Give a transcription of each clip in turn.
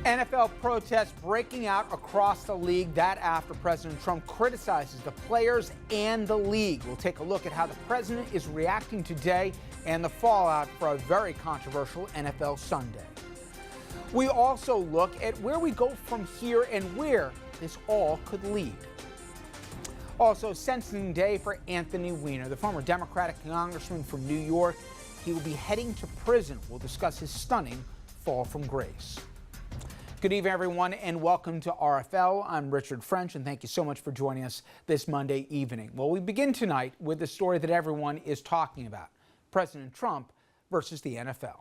NFL protests breaking out across the league. That after President Trump criticizes the players and the league. We'll take a look at how the president is reacting today and the fallout for a very controversial NFL Sunday. We also look at where we go from here and where this all could lead. Also, sentencing day for Anthony Weiner, the former Democratic congressman from New York. He will be heading to prison. We'll discuss his stunning fall from grace. Good evening, everyone, and welcome to RFL. I'm Richard French, and thank you so much for joining us this Monday evening. Well, we begin tonight with the story that everyone is talking about, President Trump versus the NFL.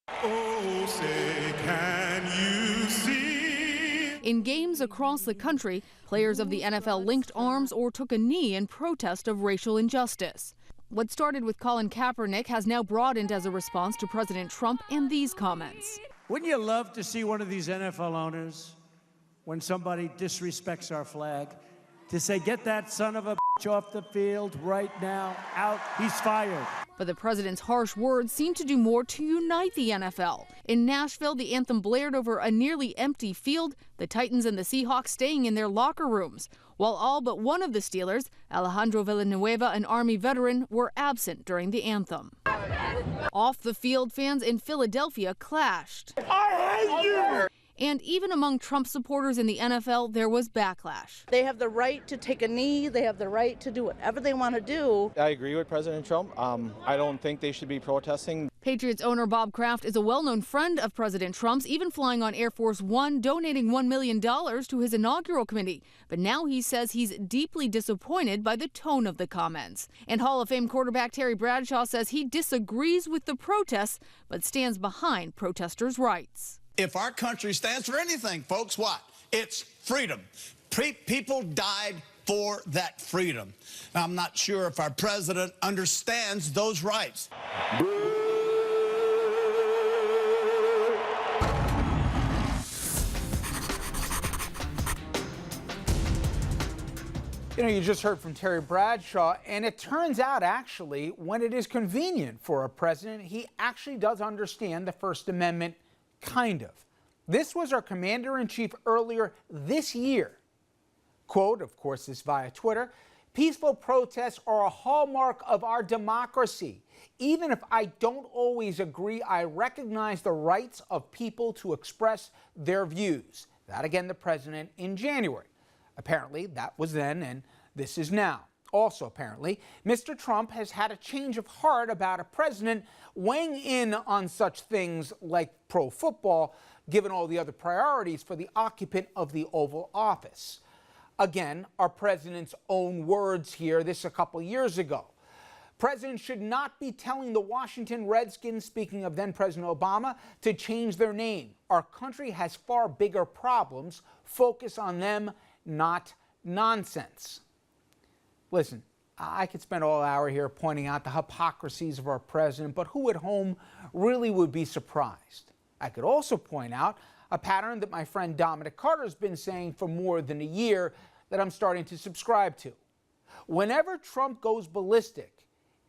Oh, say, can you see? In games across the country, players of the NFL linked arms or took a knee in protest of racial injustice. What started with Colin Kaepernick has now broadened as a response to President Trump and these comments. Wouldn't you love to see one of these NFL owners, when somebody disrespects our flag, to say, get that son of a bitch off the field right now, out, he's fired. But the president's harsh words seem to do more to unite the NFL. In Nashville, the anthem blared over a nearly empty field, the Titans and the Seahawks staying in their locker rooms, while all but one of the Steelers, Alejandro Villanueva, an Army veteran, were absent during the anthem. Off the field, fans in Philadelphia clashed. I hate you! And even among Trump supporters in the NFL, there was backlash. They have the right to take a knee. They have the right to do whatever they want to do. I agree with President Trump. I don't think they should be protesting. Patriots owner Bob Kraft is a well-known friend of President Trump's, even flying on Air Force One, donating $1 million to his inaugural committee. But now he says he's deeply disappointed by the tone of the comments. And Hall of Fame quarterback Terry Bradshaw says he disagrees with the protests, but stands behind protesters' rights. If our country stands for anything, folks, what? It's freedom. People died for that freedom. I'm not sure if our president understands those rights. You know, you just heard from Terry Bradshaw, and it turns out, actually, when it is convenient for a president, he actually does understand the First Amendment. Kind of. This was our commander-in-chief earlier this year. Quote, of course, this via Twitter, "Peaceful protests are a hallmark of our democracy. Even if I don't always agree, I recognize the rights of people to express their views." That again, the president in January. Apparently, that was then, and this is now. Also, apparently, Mr. Trump has had a change of heart about a president weighing in on such things like pro football, given all the other priorities for the occupant of the Oval Office. Again, our president's own words here, this a couple years ago. Presidents should not be telling the Washington Redskins, speaking of then President Obama, to change their name. Our country has far bigger problems. Focus on them, not nonsense. Listen, I could spend all hour here pointing out the hypocrisies of our president, but who at home really would be surprised? I could also point out a pattern that my friend Dominic Carter has been saying for more than a year that I'm starting to subscribe to. Whenever Trump goes ballistic,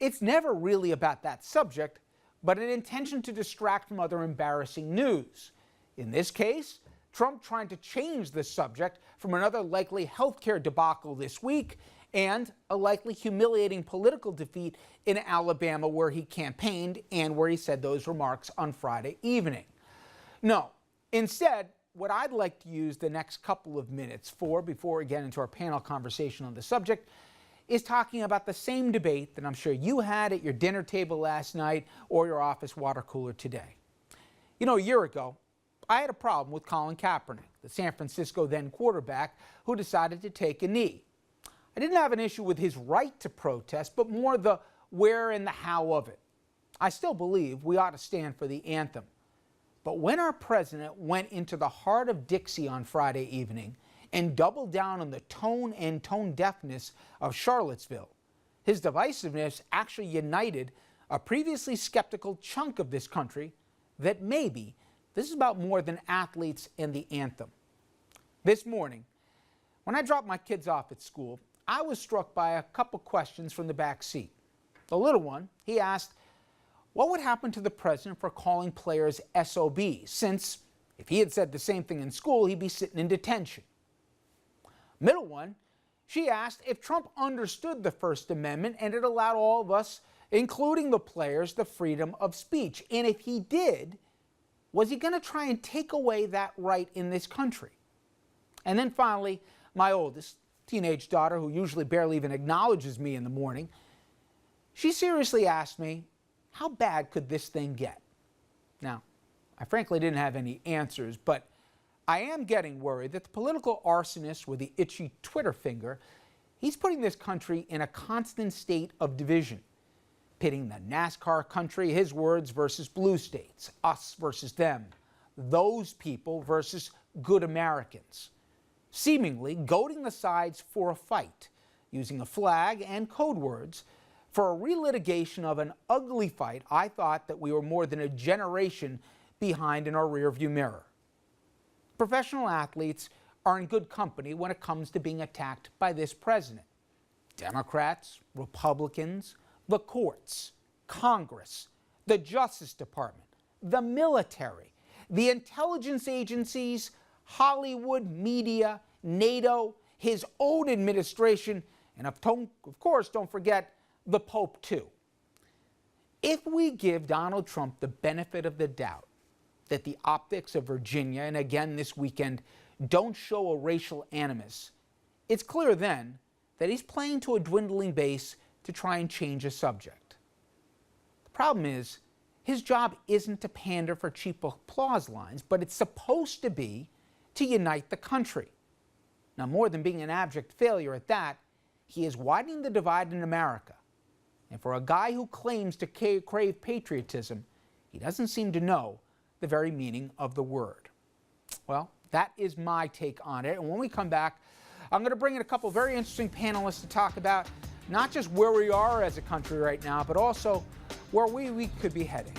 it's never really about that subject, but an intention to distract from other embarrassing news. In this case, Trump trying to change the subject from another likely healthcare debacle this week and a likely humiliating political defeat in Alabama, where he campaigned and where he said those remarks on Friday evening. No, instead, what I'd like to use the next couple of minutes for, before we get into our panel conversation on the subject, is talking about the same debate that I'm sure you had at your dinner table last night or your office water cooler today. You know, a year ago, I had a problem with Colin Kaepernick, the San Francisco then quarterback, who decided to take a knee. I didn't have an issue with his right to protest, but more the where and the how of it. I still believe we ought to stand for the anthem. But when our president went into the heart of Dixie on Friday evening and doubled down on the tone and tone deafness of Charlottesville, his divisiveness actually united a previously skeptical chunk of this country that maybe this is about more than athletes and the anthem. This morning, when I dropped my kids off at school, I was struck by a couple questions from the back seat. The little one, he asked, what would happen to the president for calling players SOBs, since If he had said the same thing in school, he'd be sitting in detention. Middle one, she asked if Trump understood the First Amendment and it allowed all of us, including the players, the freedom of speech. And if he did, was he going to try and take away that right in this country? And then finally, my oldest, teenage daughter, who usually barely even acknowledges me in the morning, she seriously asked me, how bad could this thing get? Now, I frankly didn't have any answers, but I am getting worried that the political arsonist with the itchy Twitter finger, he's putting this country in a constant state of division, pitting the NASCAR country, his words, versus blue states, us versus them, those people versus good Americans, seemingly goading the sides for a fight, using a flag and code words for a relitigation of an ugly fight I thought that we were more than a generation behind in our rearview mirror. Professional athletes are in good company when it comes to being attacked by this president. Democrats, Republicans, the courts, Congress, the Justice Department, the military, the intelligence agencies, Hollywood, media, NATO, his own administration, and of course, don't forget the Pope too. If we give Donald Trump the benefit of the doubt that the optics of Virginia and again this weekend don't show a racial animus, it's clear then that he's playing to a dwindling base to try and change a subject. The problem is, his job isn't to pander for cheap applause lines, but it's supposed to be to unite the country. Now, more than being an abject failure at that, he is widening the divide in America. And for a guy who claims to crave patriotism, he doesn't seem to know the very meaning of the word. Well, that is my take on it. And when we come back, I'm going to bring in a couple very interesting panelists to talk about not just where we are as a country right now, but also where we could be heading.